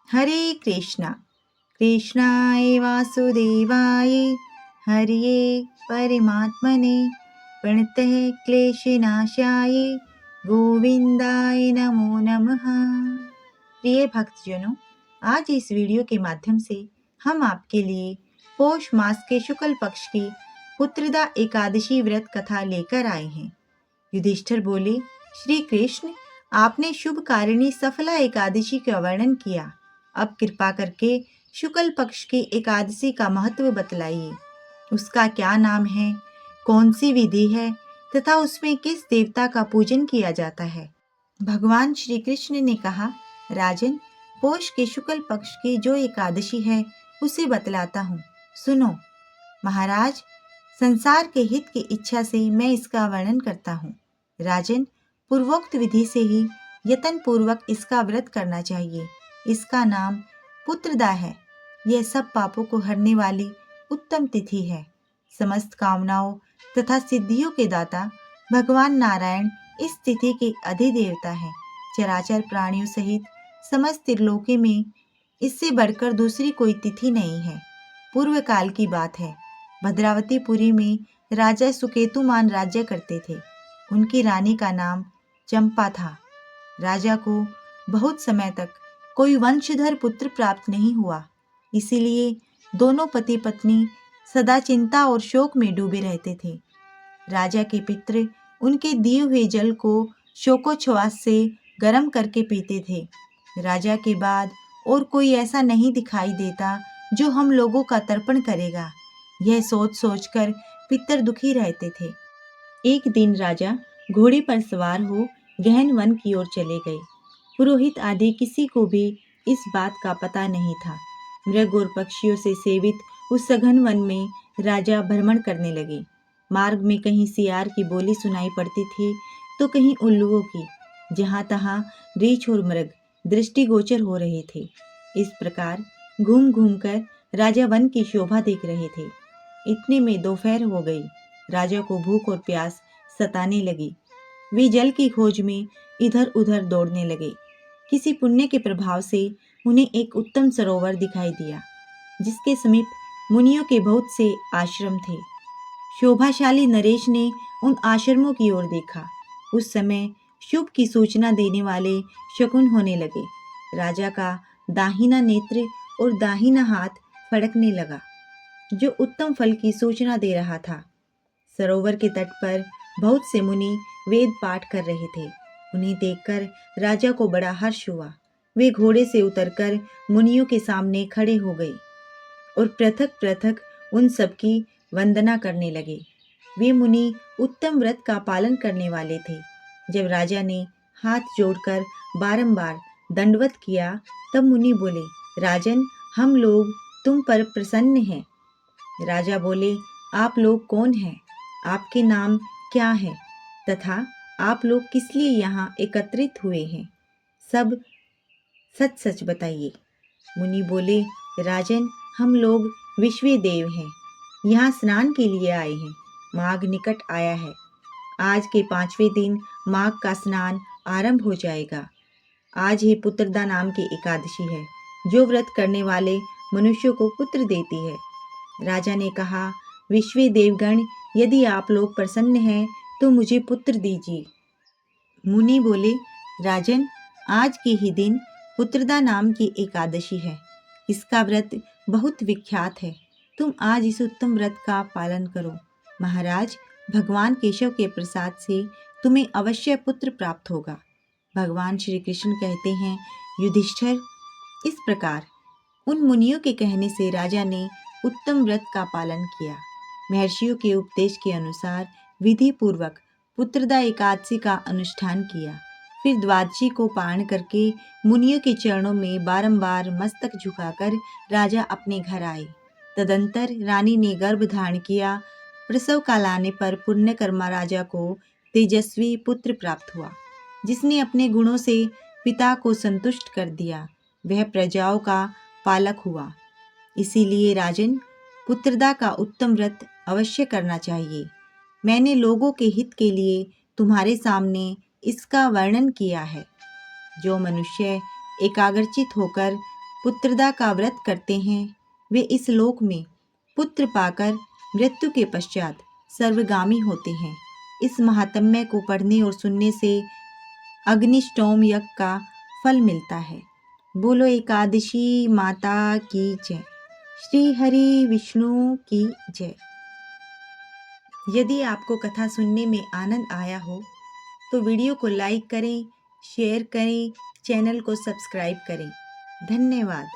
हरे कृष्णा कृष्णाय वासुदेवाय हरिये परमात्मने प्रणतः क्लेशनाशाय गोविंदाय नमो नमः। प्रिय भक्तजनों, आज इस वीडियो के माध्यम से हम आपके लिए पौष मास के शुक्ल पक्ष की पुत्रदा एकादशी व्रत कथा लेकर आए हैं। युधिष्ठिर बोले, श्री कृष्ण, आपने शुभ कारिणी सफला एकादशी का वर्णन किया। अब कृपा करके शुक्ल पक्ष की एकादशी का महत्व बतलाइए। उसका क्या नाम है, कौन सी विधि है तथा उसमें किस देवता का पूजन किया जाता है। भगवान श्री कृष्ण ने कहा, राजन, पौष के शुक्ल पक्ष की जो एकादशी है उसे बतलाता हूँ, सुनो। महाराज, संसार के हित की इच्छा से मैं इसका वर्णन करता हूँ। राजन, पूर्वोक्त विधि से ही यतन पूर्वक इसका व्रत करना चाहिए। इसका नाम पुत्रदा है। यह सब पापों को हरने वाली उत्तम तिथि है। समस्त कामनाओं तथा सिद्धियों के दाता भगवान नारायण इस तिथि के अधिदेवता है। चराचर प्राणियों सहित समस्त त्रिलोकी में इससे बढ़कर दूसरी कोई तिथि नहीं है। पूर्व काल की बात है। भद्रावतीपुरी में राजा सुकेतुमान राज्य करते थे। उनकी रानी का नाम चंपा था। राजा को बहुत समय तक कोई वंशधर पुत्र प्राप्त नहीं हुआ। इसीलिए दोनों पति पत्नी सदा चिंता और शोक में डूबे रहते थे। राजा के पितृ उनके दिए हुए जल को शोकोच्छ्वास से गर्म करके पीते थे। राजा के बाद और कोई ऐसा नहीं दिखाई देता जो हम लोगों का तर्पण करेगा। यह सोच सोचकर पितर दुखी रहते थे। एक दिन राजा घोड़े पर सवार हो गहन वन की ओर चले गए। पुरोहित आदि किसी को भी इस बात का पता नहीं था। मृग और पक्षियों से सेवित उस सघन वन में राजा भ्रमण करने लगे। मार्ग में कहीं सियार की बोली सुनाई पड़ती थी तो कहीं उल्लुओं की। जहाँ तहाँ रीछ और मृग दृष्टिगोचर हो रहे थे। इस प्रकार घूम घूम कर राजा वन की शोभा देख रहे थे। इतने में दोपहर हो गई। राजा को भूख और प्यास सताने लगी। वे जल की खोज में इधर उधर दौड़ने लगे। किसी पुण्य के प्रभाव से उन्हें एक उत्तम सरोवर दिखाई दिया, जिसके समीप मुनियों के बहुत से आश्रम थे। शोभाशाली नरेश ने उन आश्रमों की ओर देखा। उस समय शुभ की सूचना देने वाले शकुन होने लगे। राजा का दाहिना नेत्र और दाहिना हाथ फड़कने लगा, जो उत्तम फल की सूचना दे रहा था। सरोवर के तट पर बहुत से मुनि वेद पाठ कर रहे थे। उन्हें देखकर राजा को बड़ा हर्ष हुआ। वे घोड़े से उतरकर मुनियों के सामने खड़े हो गए और पृथक पृथक उन सबकी वंदना करने लगे। वे मुनि उत्तम व्रत का पालन करने वाले थे। जब राजा ने हाथ जोड़कर बारंबार दंडवत किया, तब मुनि बोले, राजन, हम लोग तुम पर प्रसन्न हैं। राजा बोले, आप लोग कौन हैं? आपके नाम क्या है तथा आप लोग किस लिए यहाँ एकत्रित हुए हैं? सब सच सच बताइए। मुनि बोले, राजन, हम लोग विश्व देव हैं। यहाँ स्नान के लिए आए हैं। माघ निकट आया है। आज के 5वें दिन माघ का स्नान आरंभ हो जाएगा। आज ही पुत्रदा नाम की एकादशी है, जो व्रत करने वाले मनुष्यों को पुत्र देती है। राजा ने कहा, विश्व देवगण, यदि आप लोग प्रसन्न हैं तो मुझे पुत्र दीजिए। मुनि बोले, राजन, आज के ही दिन पुत्रदा नाम की एकादशी है। इसका व्रत बहुत विख्यात है। तुम आज इस उत्तम व्रत का पालन करो। महाराज, भगवान केशव के प्रसाद से तुम्हें अवश्य पुत्र प्राप्त होगा। भगवान श्री कृष्ण कहते हैं, युधिष्ठिर, इस प्रकार उन मुनियों के कहने से राजा ने उत्तम व्रत का पालन किया। महर्षियों के उपदेश के अनुसार विधि पूर्वक पुत्रदा एकादशी का अनुष्ठान किया। फिर द्वादशी को पारण करके मुनियों के चरणों में बारंबार मस्तक झुकाकर राजा अपने घर आए। तदंतर रानी ने गर्भ धारण किया। प्रसव काल आने पर पुण्यकर्मा राजा को तेजस्वी पुत्र प्राप्त हुआ, जिसने अपने गुणों से पिता को संतुष्ट कर दिया। वह प्रजाओं का पालक हुआ। इसीलिए राजन, पुत्रदा का उत्तम व्रत अवश्य करना चाहिए। मैंने लोगों के हित के लिए तुम्हारे सामने इसका वर्णन किया है। जो मनुष्य एकाग्रचित होकर पुत्रदा का व्रत करते हैं वे इस लोक में पुत्र पाकर मृत्यु के पश्चात सर्वगामी होते हैं। इस महात्म्य को पढ़ने और सुनने से अग्निष्टोम यज्ञ का फल मिलता है। बोलो एकादशी माता की जय। श्री हरि विष्णु की जय। यदि आपको कथा सुनने में आनंद आया हो तो वीडियो को लाइक करें, शेयर करें, चैनल को सब्सक्राइब करें। धन्यवाद।